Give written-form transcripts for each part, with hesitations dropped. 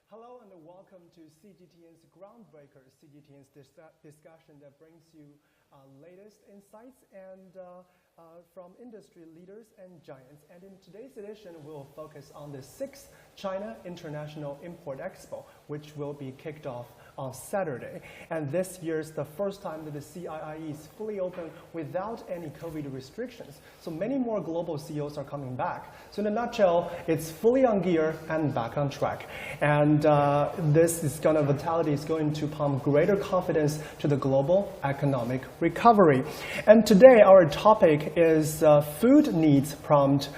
Hello and welcome to CGTN's Ground Breakers, CGTN's discussion that brings you latest insights and from industry leaders and giants. And in today's edition, we'll focus on the 6th China International Import Expo, which will be kicked off on Saturday. And this year is the first time that the CIIE is fully open without any COVID restrictions. So many more global CEOs are coming back. So in a nutshell, it's fully on gear and back on track. And this kind of vitality is going to pump greater confidence to the global economic recovery. And today our topic is food needs prompt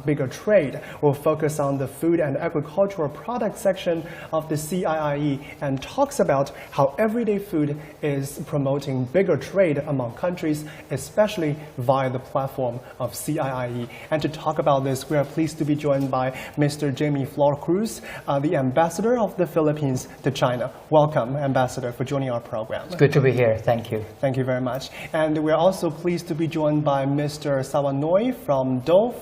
bigger trade. We'll focus on the food and agricultural product section of the CIIE and talks about how everyday food is promoting bigger trade among countries, especially via the platform of CIIE. And to talk about this, we are pleased to be joined by Mr. Jamie Flor-Cruz, the ambassador of the Philippines to China. Welcome, Ambassador, for joining our program. It's good to be here. Thank you. Thank you very much. And we're also pleased to be joined by Mr. Sawanoy from Dole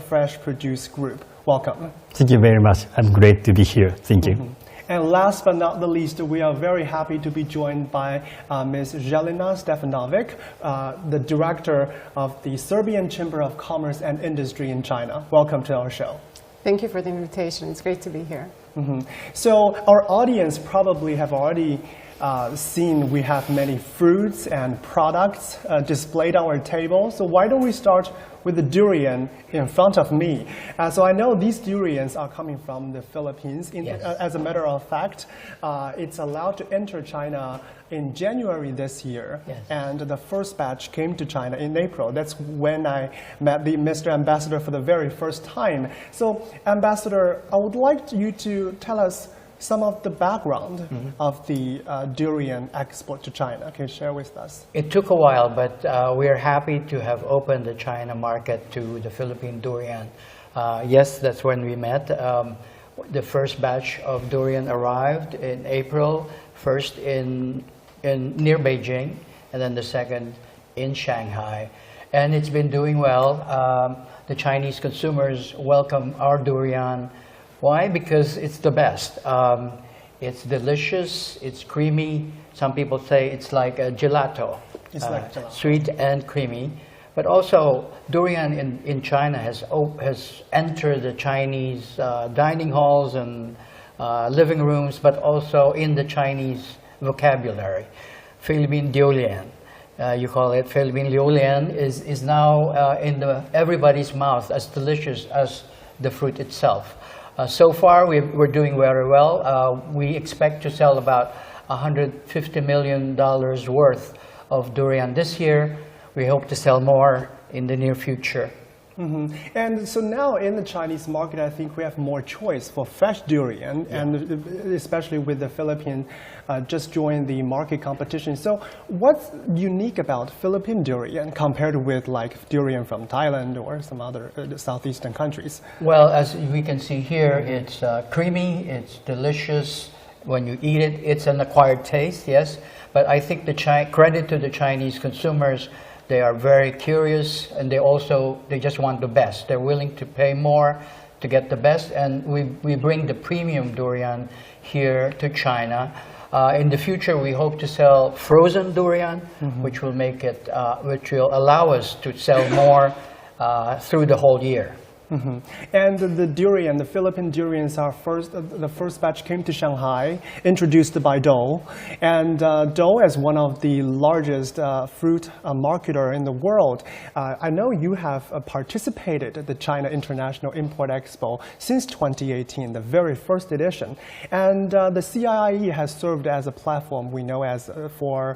Fresh Produce Group. Welcome. Thank you very much. I'm great to be here. Thank you. And last but not the least, we are very happy to be joined by Ms. Jelena Stefanovic, the director of the Serbian Chamber of Commerce and Industry in China. Welcome to our show. Thank you for the invitation. It's great to be here. So our audience probably have already seen we have many fruits and products displayed on our table. So why don't we start with the durian in front of me? So I know these durians are coming from the Philippines. Yes. As a matter of fact, it's allowed to enter China in January this year. Yes. And the first batch came to China in April. That's when I met the Mr. Ambassador for the very first time. So Ambassador, I would like you to tell us some of the background of the durian export to China. Can you share with us? It took a while, but we are happy to have opened the China market to the Philippine durian. Yes, that's when we met. The first batch of durian arrived in April, first in near Beijing, and then the second in Shanghai. And it's been doing well. The Chinese consumers welcome our durian. Why? Because it's the best. It's delicious, it's creamy. Some people say it's like a gelato. It's like gelato. Sweet and creamy. But also, durian in China has entered the Chinese dining halls and living rooms, but also in the Chinese vocabulary. Philippine durian, you call it Philippine durian, is now in everybody's mouth, as delicious as the fruit itself. So far, we're doing very well. We expect to sell about $150 million worth of durian this year. We hope to sell more in the near future. And so now in the Chinese market, I think we have more choice for fresh durian, and especially with the Philippines just joined the market competition. So what's unique about Philippine durian compared with like durian from Thailand or some other southeastern countries? Well, as we can see here, it's creamy, it's delicious. When you eat it, it's an acquired taste, yes. But I think credit to the Chinese consumers. They are very curious, and they just want the best. They're willing to pay more to get the best, and we bring the premium durian here to China. In the future, we hope to sell frozen durian, which will make it, which will allow us to sell more through the whole year. And the durian, the Philippine durians are the first batch came to Shanghai, introduced by Dole. And Dole, as one of the largest fruit marketer in the world, I know you have participated at the China International Import Expo since 2018, the very first edition. And the CIIE has served as a platform we know as for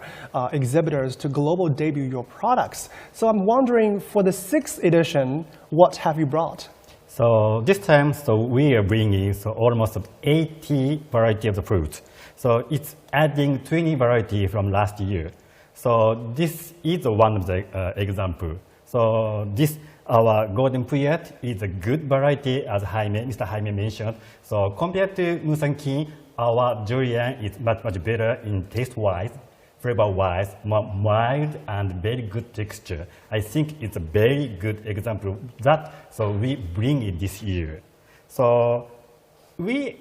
exhibitors to global debut your products. So I'm wondering, for the 6th edition, what have you brought? So this time, we are bringing almost 80 variety of the fruit. So it's adding 20 variety from last year. So this is one of the example. So this our golden puyat is a good variety, as Mr. Jaime mentioned. So compared to Musanki, our durian is much better in taste-wise. Flavor-wise, mild and very good texture. I think it's a very good example of that, so we bring it this year. So we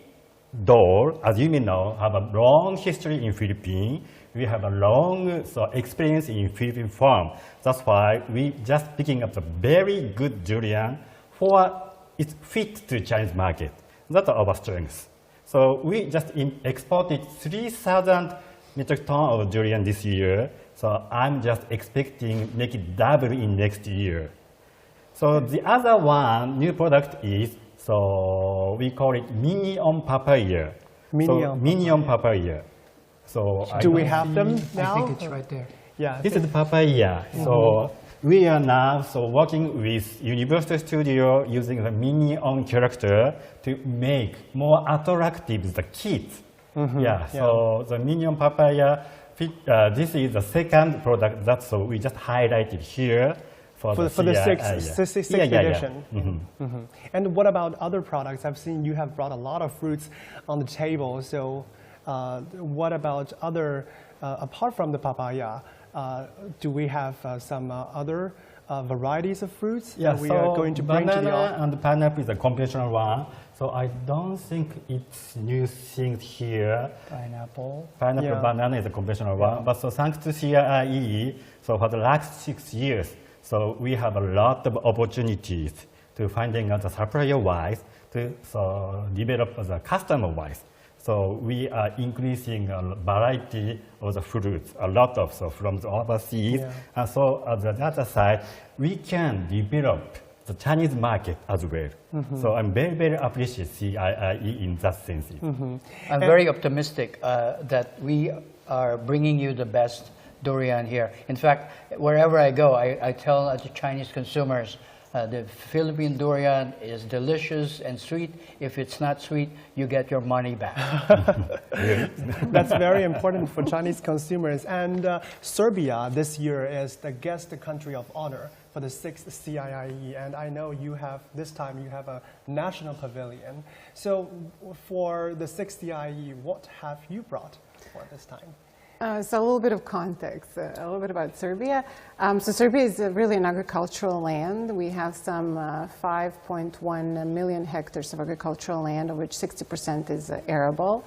though, as you may know, have a long history in Philippines. We have a long experience in Philippine farm. That's why we just picking up the very good durian for its fit to Chinese market. That's our strength. So we just exported 3,000 metric tons of durian this year. So I'm just expecting make it double in next year. So the other one new product is, so we call it mini-on papaya. Mini-on papaya. So Do we have them now? I think it's right there. Yeah. This is papaya. So we are now working with Universal Studio using the mini-on character to make more attractive the kids. So the mini-on papaya, this is the second product that we just highlighted here for the sixth edition. And what about other products? I've seen you have brought a lot of fruits on the table. So what about other, apart from the papaya, do we have some other varieties of fruits that we are going to bring to the audience? Banana and pineapple is a conventional one. So I don't think it's new things here. Pineapple. Banana is a conventional one. But so thanks to CIIE, so for the last 6 years, so we have a lot of opportunities to finding out the supplier-wise, to develop the customer-wise. So we are increasing a variety of the fruits, a lot of from the overseas. And so on the other side, we can develop the Chinese market as well. So I'm very, very appreciate CIIE in that sense. I'm very optimistic that we are bringing you the best durian here. In fact, wherever I go, I tell the Chinese consumers, the Philippine durian is delicious and sweet. If it's not sweet, you get your money back. That's very important for Chinese consumers. And Serbia this year is the guest country of honor for the 6th CIIE. And I know this time you have a national pavilion. So for the 6th CIIE, what have you brought for this time? So a little bit of context, a little bit about Serbia. So Serbia is really an agricultural land. We have some 5.1 million hectares of agricultural land, of which 60% is arable.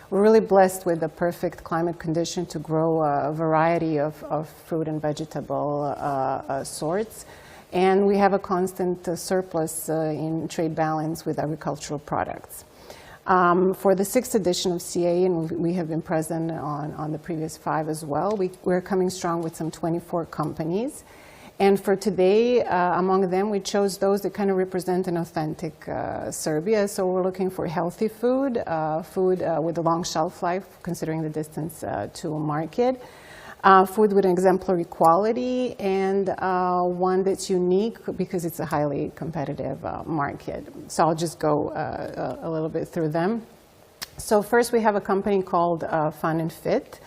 We're really blessed with the perfect climate condition to grow a variety of fruit and vegetable sorts. And we have a constant surplus in trade balance with agricultural products. For the 6th edition of CIIE, and we have been present on the previous 5 as well, we're coming strong with some 24 companies. And for today, among them, we chose those that kind of represent an authentic Serbia. So we're looking for healthy food, with a long shelf life, considering the distance to market. Food with an exemplary quality, and one that's unique because it's a highly competitive market. So I'll just go a little bit through them. So first we have a company called Fun and Fit.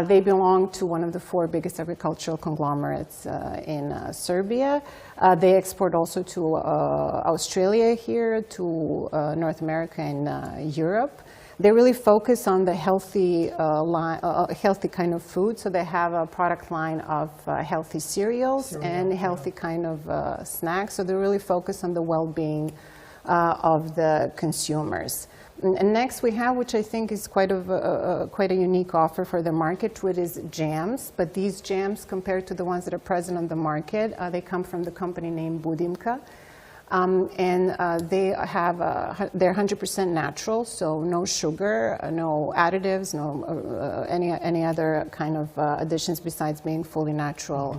They belong to one of the 4 biggest agricultural conglomerates in Serbia. They export also to Australia here, to North America and Europe. They really focus on the healthy kind of food. So they have a product line of healthy cereals and healthy kind of snacks. So they really focus on the well-being of the consumers. And next we have, which I think is quite a unique offer for the market, which is jams. But these jams, compared to the ones that are present on the market, they come from the company named Budimka. They're 100% natural, so no sugar, no additives, no any other kind of additions besides being fully natural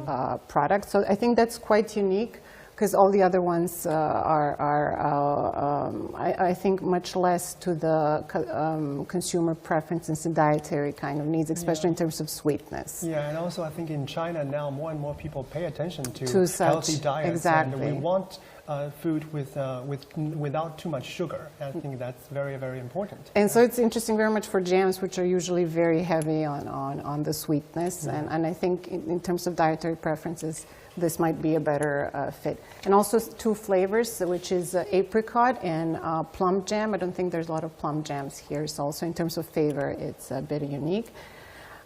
products. So I think that's quite unique, because all the other ones I think, much less to the consumer preferences and dietary kind of needs, especially in terms of sweetness. Yeah, and also I think in China now more and more people pay attention to healthy diets. Exactly. And we want food without too much sugar. I think that's very, very important. And so it's interesting very much for jams, which are usually very heavy on the sweetness. And I think in terms of dietary preferences, this might be a better fit. And also 2 flavors, which is apricot and plum jam. I don't think there's a lot of plum jams here. So also in terms of flavor, it's a bit unique.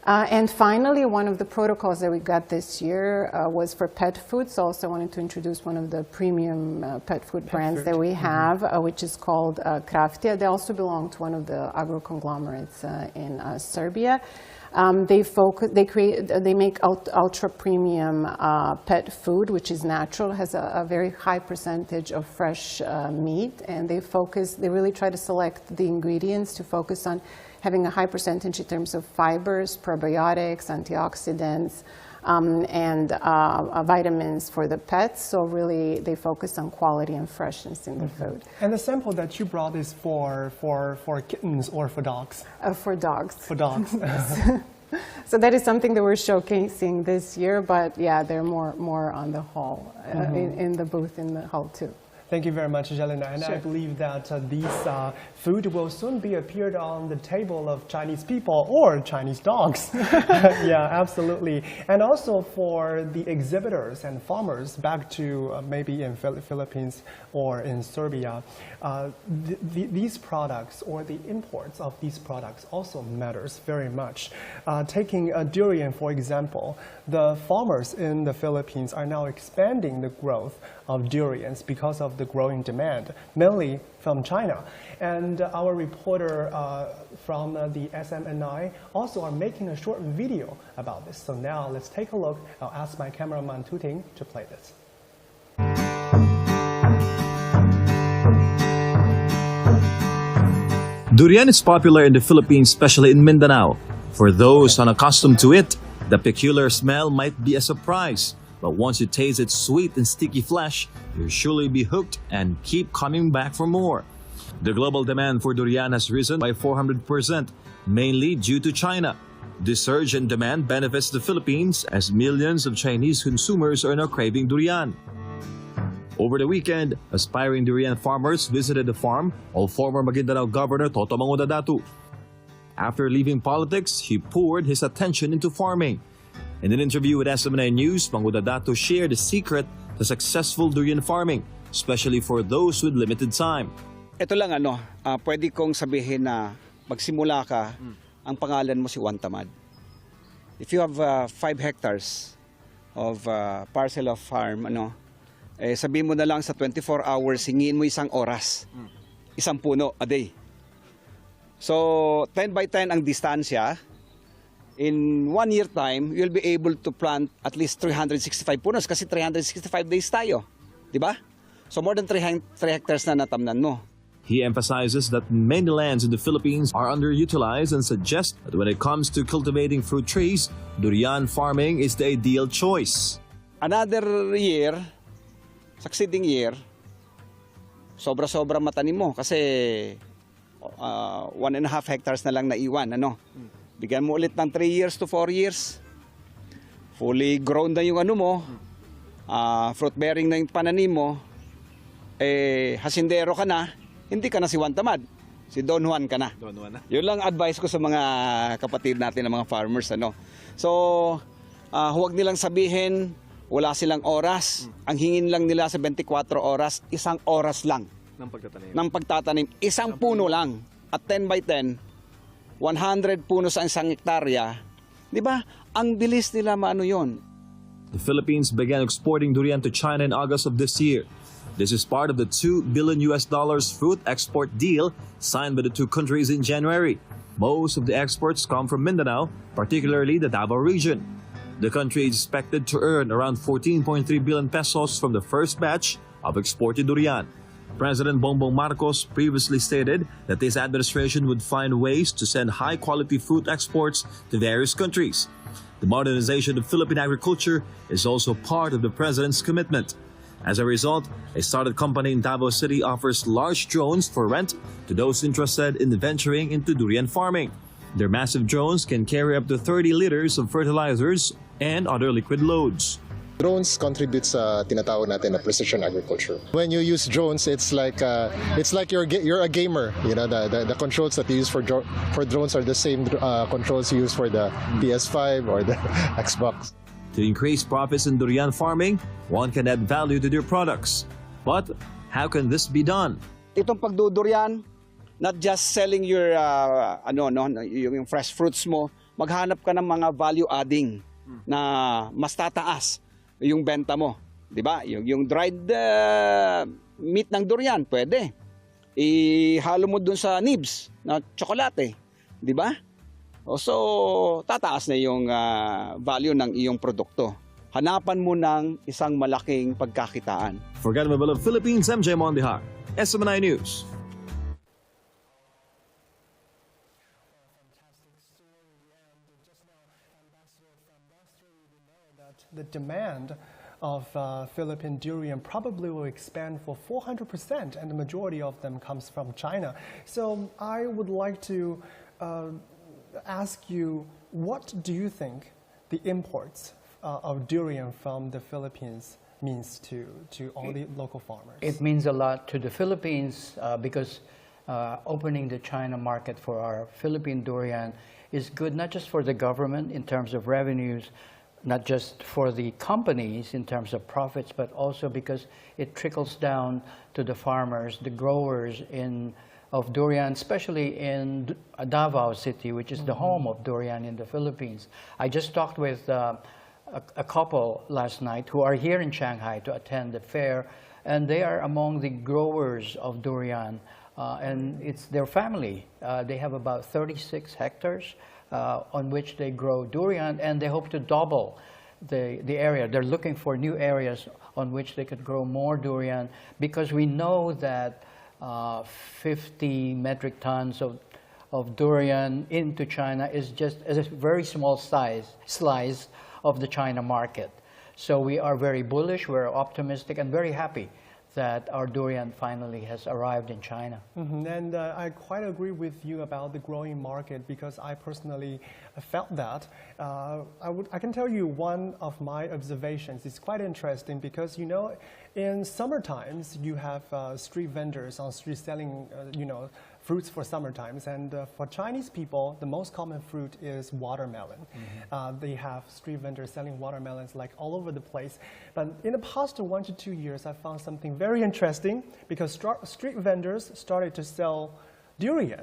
And finally, one of the protocols that we got this year was for pet food. So also wanted to introduce one of the premium pet food brands that we have, which is called Craftia. They also belong to one of the agro conglomerates in Serbia. They make ultra premium pet food, which is natural, has a very high percentage of fresh meat, and they really try to select the ingredients to focus on having a high percentage in terms of fibers, probiotics, antioxidants, and vitamins for the pets. So really, they focus on quality and freshness in the food. And the sample that you brought is for kittens or for dogs? For dogs. For dogs. So that is something that we're showcasing this year, but yeah, they're more on the hall, in the booth in the hall too. Thank you very much, Jelena. And Sure. I believe that these food will soon be appeared on the table of Chinese people or Chinese dogs. Yeah, absolutely. And also for the exhibitors and farmers back to maybe in Philippines or in Serbia, these products or the imports of these products also matters very much. Taking a durian, for example, the farmers in the Philippines are now expanding the growth of durians because of the growing demand, mainly from China. And our reporter from the SMNI also are making a short video about this. So now let's take a look. I'll ask my cameraman Tu Ting to play this. Durian is popular in the Philippines, especially in Mindanao. For those unaccustomed to it, the peculiar smell might be a surprise. But once you taste its sweet and sticky flesh, you'll surely be hooked and keep coming back for more. The global demand for durian has risen by 400%, mainly due to China. This surge in demand benefits the Philippines as millions of Chinese consumers are now craving durian. Over the weekend, aspiring durian farmers visited the farm of former Maguindanao Governor Toto Mangudadatu. After leaving politics, he poured his attention into farming. In an interview with SMNI News, Mangudadatu shared the secret to successful durian farming, especially for those with limited time. Ito lang pwede kong sabihin na magsimula ka, ang pangalan mo si Juan Tamad. If you have 5 hectares of parcel of farm, sabihin mo na lang sa 24 hours, hingin mo 1 oras, 1 puno a day. So 10 by 10 ang distansya. In 1 year time, you'll be able to plant at least 365 punos kasi 365 days tayo. Di ba? So more than 3 hectares na natamnan mo. He emphasizes that many lands in the Philippines are underutilized and suggests that when it comes to cultivating fruit trees, durian farming is the ideal choice. Another year, succeeding year, sobra-sobra matanim mo kasi 1.5 hectares na lang naiwan. Bigyan mo ulit ng 3 years to 4 years. Fully grown na yung fruit bearing na yung pananim mo, hasindero ka na, hindi ka na si Juan Tamad, si Don Juan ka na. Don Juan na. Yun lang advice ko sa mga kapatid natin, ng mga farmers. So, huwag nilang sabihin, wala silang oras. Ang hingin lang nila sa 24 oras, 1 oras lang. Ng pagtatanim. 1 puno lang. At 10 by 10, 100 puno sa 1 hektarya. Di ba? Ang bilis nila maano yun. The Philippines began exporting durian to China in August of this year. This is part of the $2 billion fruit export deal signed by the 2 countries in January. Most of the exports come from Mindanao, particularly the Davao region. The country is expected to earn around 14.3 billion pesos from the first batch of exported durian. President Bongbong Marcos previously stated that his administration would find ways to send high-quality fruit exports to various countries. The modernization of Philippine agriculture is also part of the president's commitment. As a result, a startup company in Davao City offers large drones for rent to those interested in venturing into durian farming. Their massive drones can carry up to 30 liters of fertilizers and other liquid loads. Drones contribute sa tinatawag natin na precision agriculture. When you use drones, it's like you're a gamer. The controls that you use for drones are the same controls you use for the PS5 or the Xbox. To increase profits in durian farming, one can add value to their products. But how can this be done? Itong pagdudurian, not just selling your yung fresh fruits mo, maghanap ka ng mga value adding na mas tataas yung benta mo. Di ba? Yung dried meat ng durian, pwede. Ihalo mo dun sa nibs na tsokolate. Di ba? So, tataas na yung value ng iyong produkto. Hanapan mo ng isang malaking pagkakitaan. For Government of Philippines, MJ Mondihar, SMNI News. The demand of Philippine durian probably will expand for 400%, and the majority of them comes from China. So I would like to ask you, what do you think the imports of durian from the Philippines means to all the local farmers? It means a lot to the Philippines because opening the China market for our Philippine durian is good not just for the government in terms of revenues, not just for the companies in terms of profits, but also because it trickles down to the farmers, the growers of durian, especially in Davao City, which is the home of durian in the Philippines. I just talked with a couple last night who are here in Shanghai to attend the fair, and they are among the growers of durian, and it's their family. They have about 36 hectares on which they grow durian, and they hope to double the area. They're looking for new areas on which they could grow more durian, because we know that 50 metric tons of durian into China is just a very small slice of the China market. So we are very bullish, we're optimistic, and very happy that our durian finally has arrived in China. And I quite agree with you about the growing market, because I personally felt that. I can tell you one of my observations. It's quite interesting because, you know, in summer times, you have street vendors on street selling, fruits for summer times. And for Chinese people, the most common fruit is watermelon. They have street vendors selling watermelons like all over the place. But in the past 1 to 2 years, I found something very interesting, because street vendors started to sell durian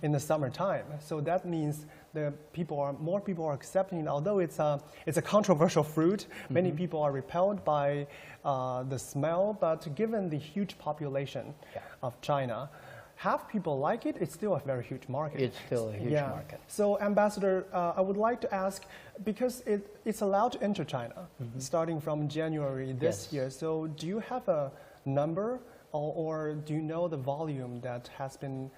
in the summertime. So that means more people are accepting it. Although it's a controversial fruit, many people are repelled by the smell. But given the huge population of China, half people like it, it's still a very huge market. It's still a huge market. So, Ambassador, I would like to ask, because it's allowed to enter China starting from January this year. So do you have a number, or do you know the volume that has been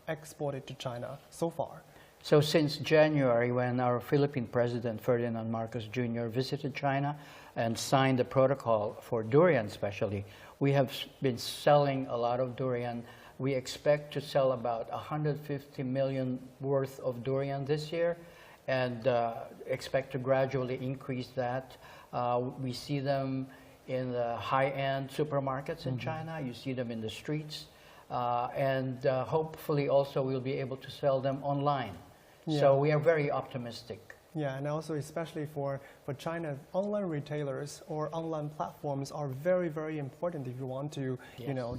exported to China so far? So since January, when our Philippine President, Ferdinand Marcos Jr., visited China and signed the protocol for durian especially, we have been selling a lot of durian. We expect to sell about 150 million worth of durian this year, and expect to gradually increase that. We see them in the high-end supermarkets in China. You see them in the streets. And hopefully also we'll be able to sell them online. So we are very optimistic. Yeah, and also especially for China, online retailers or online platforms are very, very important if you want to,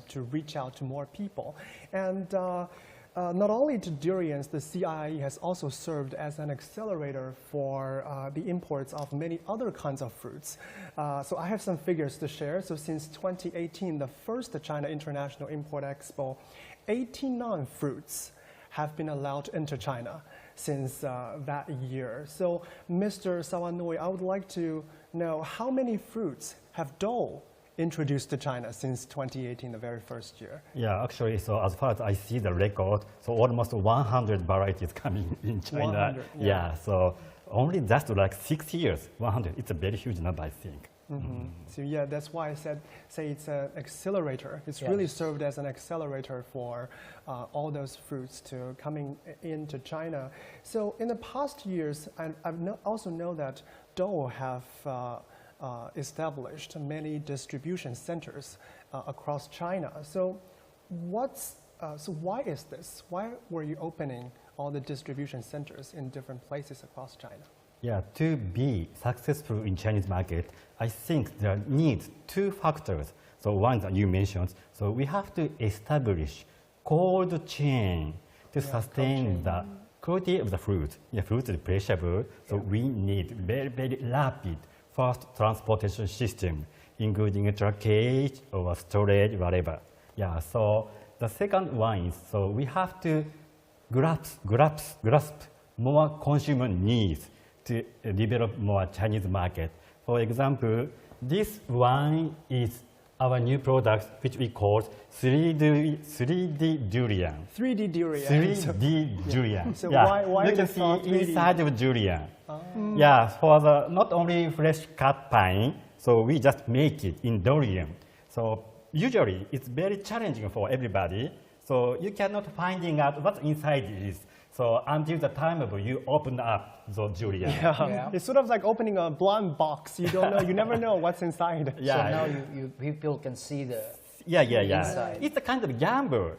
to reach out to more people. And not only to durians, the CIIE has also served as an accelerator for the imports of many other kinds of fruits. So I have some figures to share. So since 2018, the first China International Import Expo, 89 fruits have been allowed to enter China since that year. So, Mr. Sawanoi, I would like to know how many fruits have Dole introduced to China since 2018, the very first year? Yeah, actually, so as far as I see the record, so almost 100 varieties coming in China. 100, yeah, so only just like 6 years, 100. It's a very huge number, I think. So yeah, that's why I say it's an accelerator. It's really served as an accelerator for all those fruits to coming into China. So in the past years, I also know that Dole have established many distribution centers across China. So why is this? Why were you opening all the distribution centers in different places across China? Yeah, to be successful in Chinese market, I think there need two factors. So one that you mentioned, so we have to establish cold chain to sustain the quality of the fruit. The fruit is perishable, so we need very, very rapid, fast transportation system, including a truckage or storage, whatever. Yeah, so the second one is, so we have to grasp more consumer needs to develop more Chinese market. For example, this one is our new product, which we call 3D durian. 3D durian. 3D durian. So yeah. why you is can it see called 3D? inside of durian. Yeah, for the not only fresh cut pine, so we just make it in durian. So usually it's very challenging for everybody. So you cannot finding out what inside is. So until the time of you open up the durian. Yeah. It's sort of like opening a blind box. You don't know, you never know what's inside. Yeah. So now people can see the Yeah. inside. It's a kind of gamble.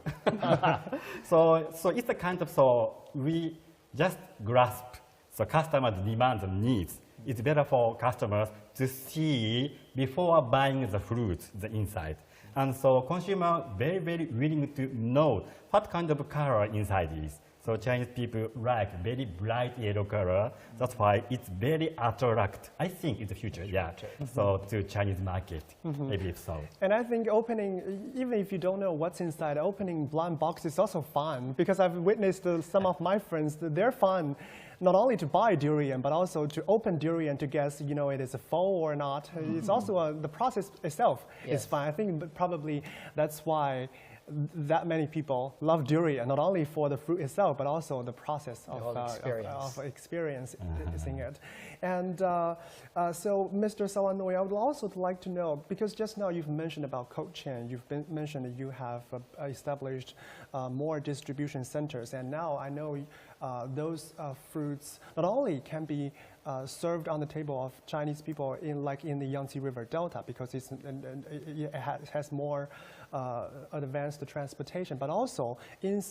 so it's a kind of, so we just grasp the customer's demands and needs. It's better for customers to see before buying the fruit, the inside. And so consumer very, very willing to know what kind of color inside is. So Chinese people like very bright yellow color. That's why it's very attract, I think, in the future, yeah. So to Chinese market, I believe so. And I think opening, even if you don't know what's inside, opening blind box is also fun, because I've witnessed some of my friends, they're fun not only to buy durian, but also to open durian to guess, you know, it is a faux or not. It's also the process itself is fun. I think probably that's why that many people love durian, not only for the fruit itself, but also the process of experiencing it. And so, Mr. Sawanoi, I would also like to know, because just now you've mentioned about cold chain, you've mentioned that you have established more distribution centers, and now I know those fruits not only can be served on the table of Chinese people in the Yangtze River Delta, because it has more advanced transportation, but also in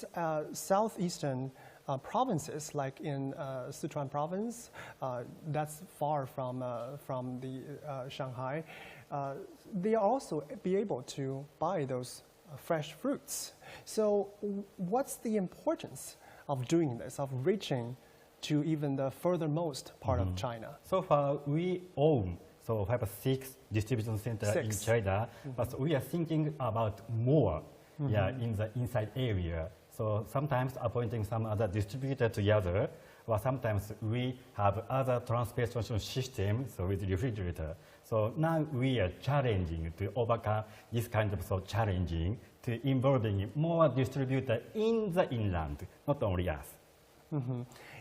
southeastern provinces, like in Sichuan province, that's far from the Shanghai. They also be able to buy those fresh fruits. So, what's the importance of doing this, of reaching to even the furthermost part of China? So far, we own, so we have 6 distribution centers in China, but we are thinking about more in the inside area. So sometimes appointing some other distributor together, or sometimes we have other transportation systems, so with refrigerator. So now we are challenging to overcome this kind of challenging to involving more distributor in the inland, not only us.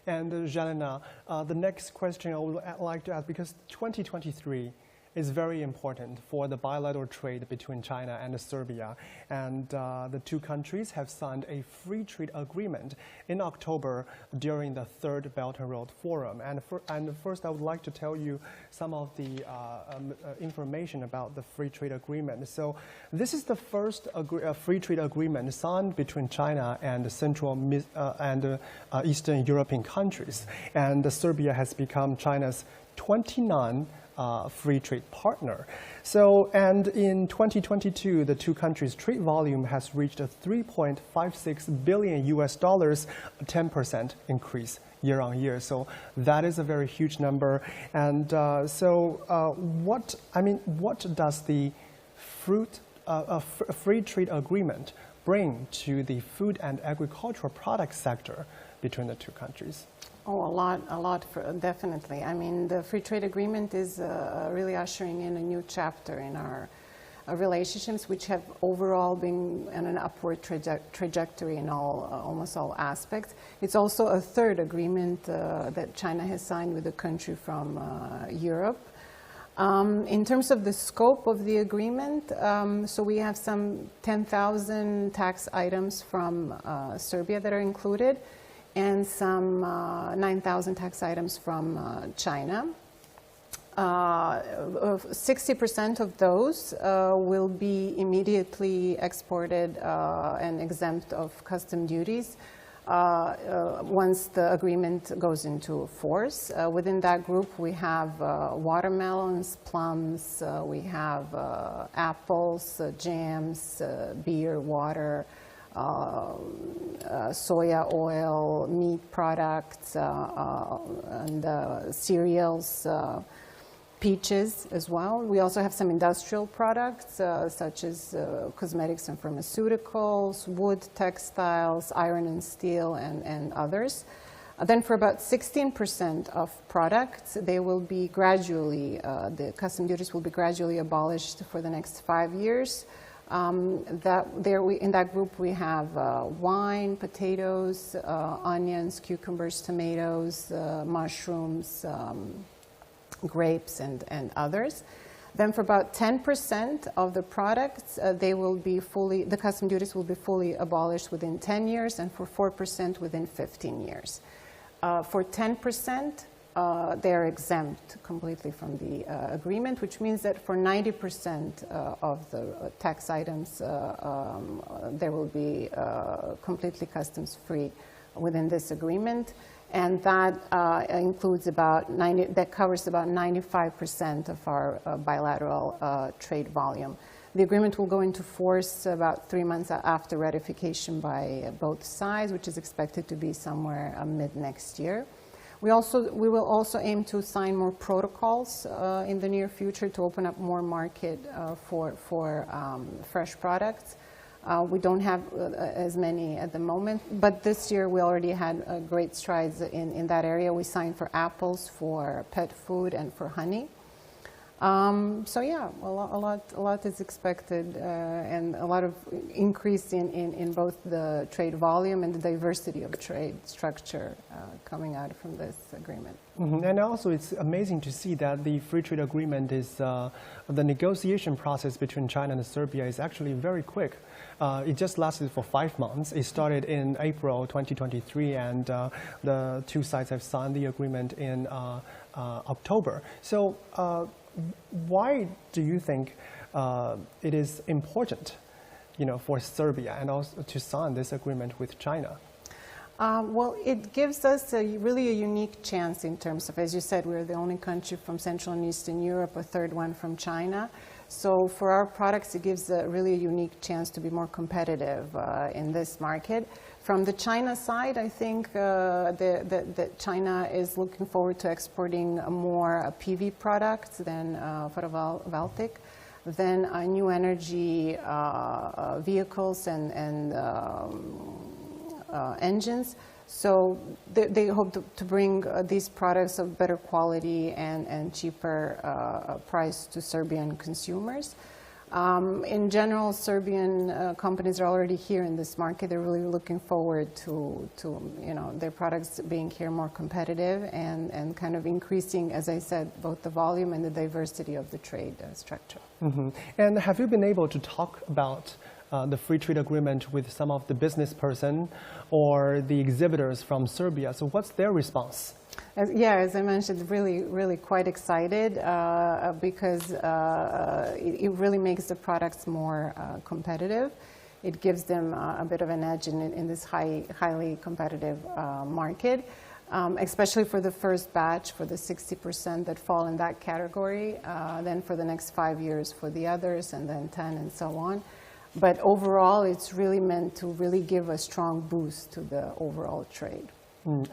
And Jelena, the next question I would like to ask, because 2023 is very important for the bilateral trade between China and Serbia. And the two countries have signed a free trade agreement in October during the Third Belt and Road Forum. And first, I would like to tell you some of the information about the free trade agreement. So this is the first free trade agreement signed between China and the Central and Eastern European countries. And Serbia has become China's 29th free trade partner. So, and in 2022, the two countries' trade volume has reached a $3.56 billion, a 10% increase year on year. So that is a very huge number. And what does the free trade agreement bring to the food and agricultural product sector between the two countries? Oh, a lot, definitely. I mean, the free trade agreement is really ushering in a new chapter in our relationships, which have overall been on an upward trajectory in almost all aspects. It's also a third agreement that China has signed with a country from Europe. In terms of the scope of the agreement, so we have some 10,000 tax items from Serbia that are included, and some 9,000 tax items from China. 60% of those will be immediately exported and exempt of custom duties once the agreement goes into force. Within that group, we have watermelons, plums, we have apples, jams, beer, water, soya oil, meat products, and cereals, peaches as well. We also have some industrial products such as cosmetics and pharmaceuticals, wood, textiles, iron and steel, and others. Then for about 16% of products, they will be gradually, the custom duties will be gradually abolished for the next 5 years. In that group we have wine, potatoes, onions, cucumbers, tomatoes, mushrooms, grapes, and others. Then for about 10% of the products, the custom duties will be fully abolished within 10 years, and for 4% within 15 years. For 10%, they are exempt completely from the agreement, which means that for 90% of the tax items, there will be completely customs-free within this agreement. And that includes that covers about 95% of our bilateral trade volume. The agreement will go into force about 3 months after ratification by both sides, which is expected to be somewhere mid next year. We will also aim to sign more protocols in the near future to open up more market for fresh products. We don't have as many at the moment, but this year we already had great strides in that area. We signed for apples, for pet food, and for honey. So yeah, a lot is expected, and a lot of increase in both the trade volume and the diversity of trade structure coming out from this agreement. Mm-hmm. And also it's amazing to see that the free trade agreement is, the negotiation process between China and Serbia is actually very quick. It just lasted for 5 months. It started in April 2023, and the two sides have signed the agreement in October. So why do you think it is important, for Serbia and also to sign this agreement with China? Well, it gives us really a unique chance in terms of, as you said, we're the only country from Central and Eastern Europe, a third one from China. So for our products, it gives really a unique chance to be more competitive in this market. From the China side, I think that China is looking forward to exporting more PV products than photovoltaic, than new energy vehicles and engines. So they hope to bring these products of better quality and cheaper price to Serbian consumers. In general, Serbian companies are already here in this market. They're really looking forward to their products being here more competitive and kind of increasing, as I said, both the volume and the diversity of the trade structure. Mm-hmm. And have you been able to talk about the free trade agreement with some of the business person or the exhibitors from Serbia? So what's their response? As I mentioned, really quite excited because it really makes the products more competitive. It gives them a bit of an edge in this highly competitive market, especially for the first batch, for the 60% that fall in that category, then for the next 5 years for the others, and then 10 and so on. But overall, it's really meant to really give a strong boost to the overall trade.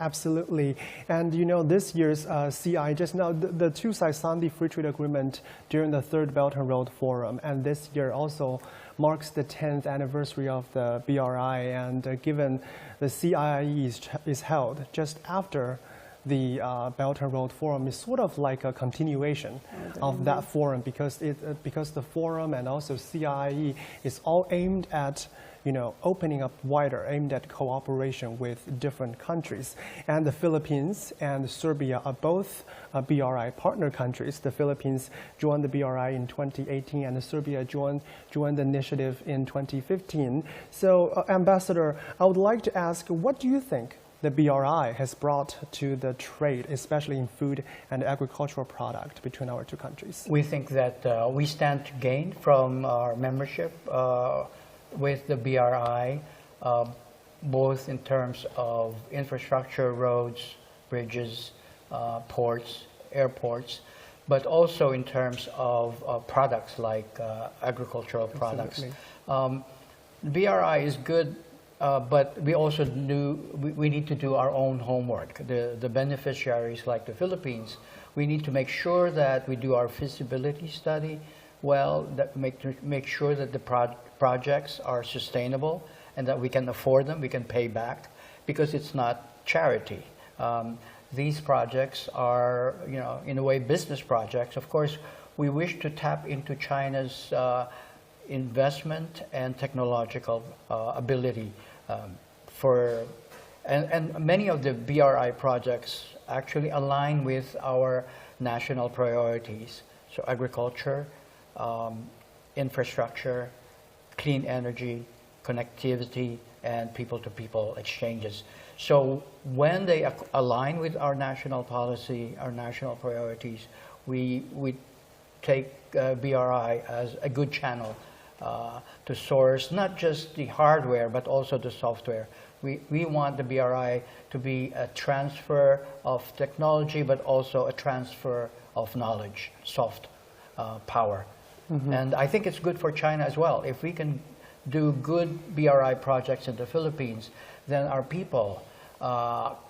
Absolutely. And this year's CIIE, just now, the two sides signed the free trade agreement during the Third Belt and Road Forum. And this year also marks the 10th anniversary of the BRI. And given the CIIE is held just after the Belt and Road Forum, is sort of like a continuation of that forum, because the forum and also CIIE is all aimed at opening up wider, aimed at cooperation with different countries. And the Philippines and Serbia are both BRI partner countries. The Philippines joined the BRI in 2018, and Serbia joined the initiative in 2015. So, Ambassador, I would like to ask, what do you think the BRI has brought to the trade, especially in food and agricultural product between our two countries? We think that we stand to gain from our membership with the BRI, both in terms of infrastructure, roads, bridges, ports, airports, but also in terms of products like agricultural products. The BRI is good but we also we need to do our own homework. The beneficiaries, like the Philippines, we need to make sure that we do our feasibility study well, that make sure that the projects are sustainable and that we can afford them, we can pay back, because it's not charity. These projects are, in a way, business projects. Of course, we wish to tap into China's investment and technological ability and many of the BRI projects actually align with our national priorities. So agriculture, infrastructure, clean energy, connectivity, and people-to-people exchanges. So when they align with our national policy, our national priorities, we take BRI as a good channel to source not just the hardware, but also the software. We want the BRI to be a transfer of technology, but also a transfer of knowledge, soft power. Mm-hmm. And I think it's good for China as well. If we can do good BRI projects in the Philippines, then our people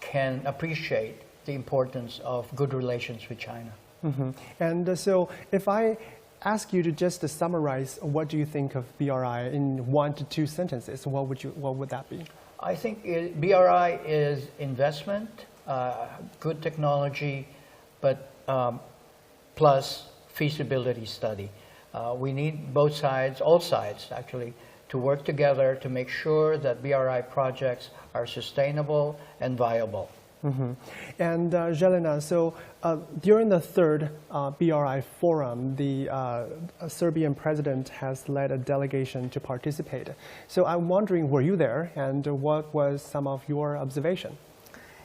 can appreciate the importance of good relations with China. Mm-hmm. And so if I ask you to just summarize what do you think of BRI in 1 to 2 sentences, what would that be? I think BRI is investment, good technology, but plus feasibility study. We need both sides, all sides actually, to work together to make sure that BRI projects are sustainable and viable. Mm-hmm. And Jelena, so during the third BRI forum, the Serbian president has led a delegation to participate. So I'm wondering, were you there, and what was some of your observation?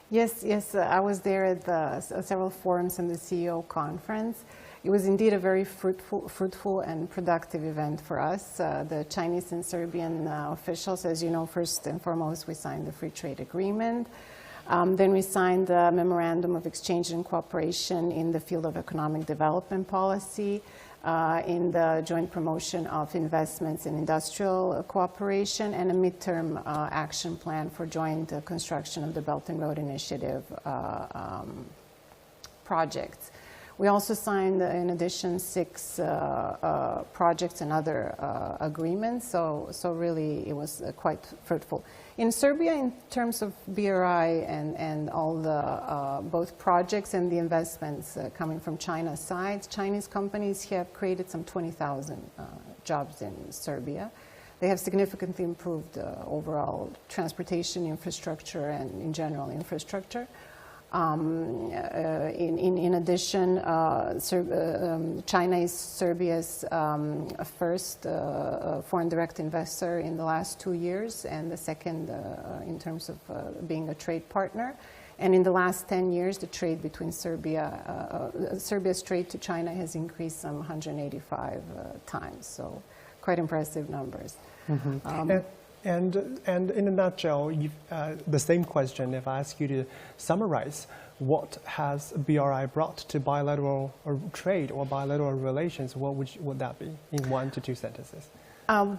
Yes, I was there at the several forums and the CEO conference. It was indeed a very fruitful and productive event for us. The Chinese and Serbian officials, as you know, first and foremost, we signed the free trade agreement. Then we signed the Memorandum of Exchange and Cooperation in the field of economic development policy, in the joint promotion of investments in industrial cooperation, and a midterm action plan for joint construction of the Belt and Road Initiative projects. We also signed, in addition, 6 projects and other agreements, so really it was quite fruitful. In Serbia, in terms of BRI and all the both projects and the investments coming from China's side, Chinese companies have created some 20,000 jobs in Serbia. They have significantly improved overall transportation infrastructure and, in general, infrastructure. In addition, China is Serbia's first foreign direct investor in the last 2 years, and the second in terms of being a trade partner. And in the last 10 years, the trade between Serbia's trade to China has increased some 185 times. So quite impressive numbers. Mm-hmm. And in a nutshell, the same question, if I ask you to summarize, what has BRI brought to bilateral trade or bilateral relations, what would that be in 1 to 2 sentences?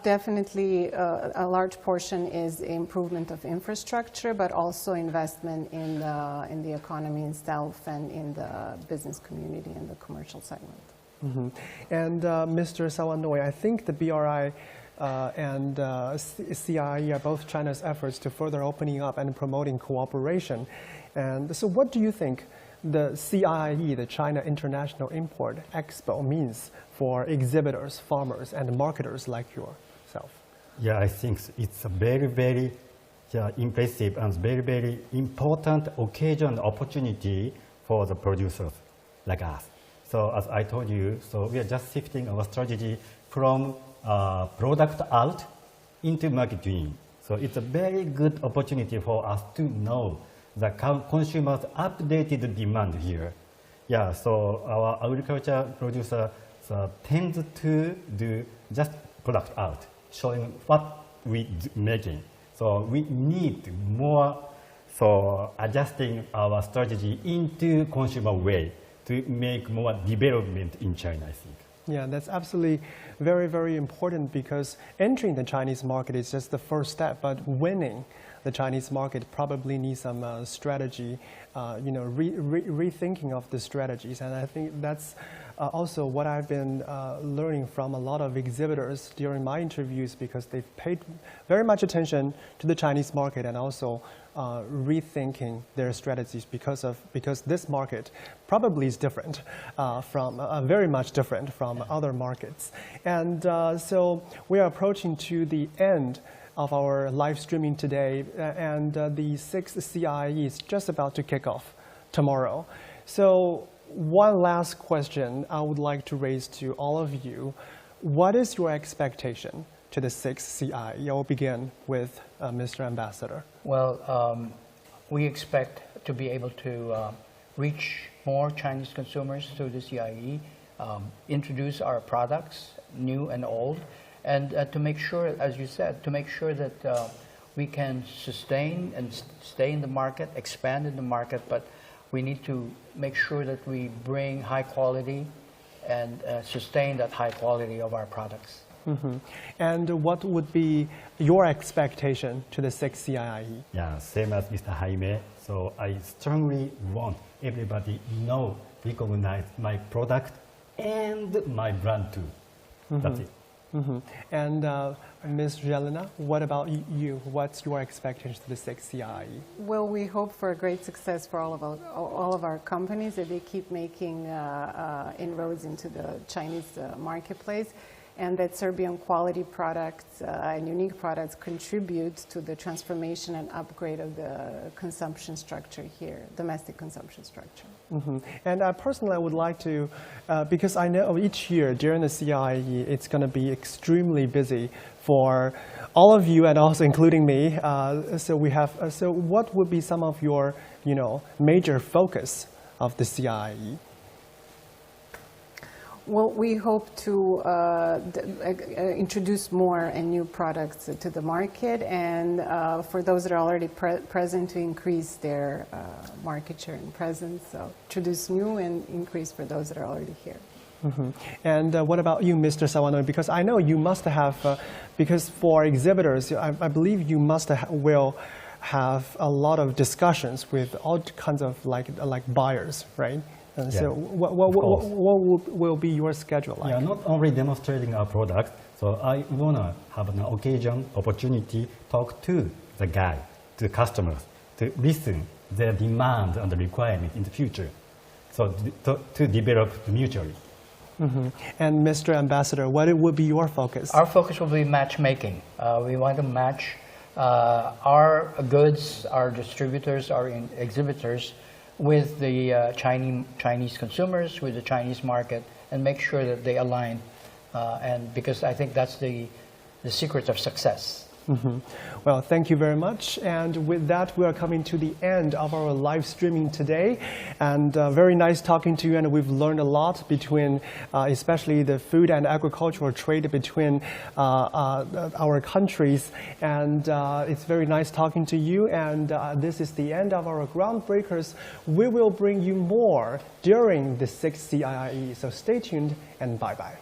Definitely, a large portion is improvement of infrastructure, but also investment in the economy itself and in the business community and the commercial segment. Mm-hmm. And Mr. Sawanoy, I think the BRI and CIIE are both China's efforts to further opening up and promoting cooperation. And so what do you think the CIIE, the China International Import Expo, means for exhibitors, farmers, and marketers like yourself? Yeah, I think it's a very, very impressive and very, very important occasion and opportunity for the producers like us. So as I told you, so we are just shifting our strategy from product out into marketing. So it's a very good opportunity for us to know the consumers' updated demand here. Yeah, so our agriculture producer tends to do just product out, showing what we making. So we need more, so adjusting our strategy into consumer way to make more development in China, I think. Yeah, that's absolutely very, very important because entering the Chinese market is just the first step, but winning the Chinese market probably needs some strategy, rethinking of the strategies. And I think that's also what I've been learning from a lot of exhibitors during my interviews, because they've paid very much attention to the Chinese market and also rethinking their strategies because this market probably is different very much different from other markets. And so we are approaching to the end of our live streaming today, and the 6th CIIE is just about to kick off tomorrow. So one last question I would like to raise to all of you. What is your expectation to the 6th CIIE? I will begin with Mr. Ambassador. Well, we expect to be able to reach more Chinese consumers through the CIIE, introduce our products, new and old, and to make sure, as you said, to make sure that we can sustain and stay in the market, expand in the market, but we need to make sure that we bring high quality and sustain that high quality of our products. Mm-hmm. And what would be your expectation to the 6th CIIE? Yeah, same as Mr. Jaime. So I strongly want everybody know, recognize my product and my brand too. Mm-hmm. That's it. Mm-hmm. And Ms. Jelena, what about you? What's your expectation to the 6th CIIE? Well, we hope for a great success for all of our companies, that they keep making inroads into the Chinese marketplace, and that Serbian quality products and unique products contribute to the transformation and upgrade of the consumption structure here, domestic consumption structure. Mm-hmm. And personally, I would like to, because I know each year during the CIIE, it's going to be extremely busy for all of you and also including me. So what would be some of your, major focus of the CIIE? Well, we hope to introduce more and new products to the market, and for those that are already present, to increase their market share and presence. So introduce new and increase for those that are already here. Mm-hmm. And what about you, Mr. Sawanoe? Because I know you must have, because for exhibitors, I believe you will have a lot of discussions with all kinds of like buyers, right? And yeah, so what will be your schedule like? Yeah, not only demonstrating our product, so I want to have an opportunity, talk to the guy, to the customers, to listen their demand and the requirement in the future, so to develop mutually. Mm-hmm. And Mr. Ambassador, what would be your focus? Our focus will be matchmaking. We want to match our goods, our distributors, our exhibitors with the Chinese consumers, with the Chinese market, and make sure that they align. And because I think that's the secret of success. Mm-hmm. Well, thank you very much. And with that, we are coming to the end of our live streaming today. And very nice talking to you. And we've learned a lot between, especially the food and agricultural trade between our countries. And it's very nice talking to you. And this is the end of our Ground Breakers. We will bring you more during the 6th CIIE. So stay tuned and bye-bye.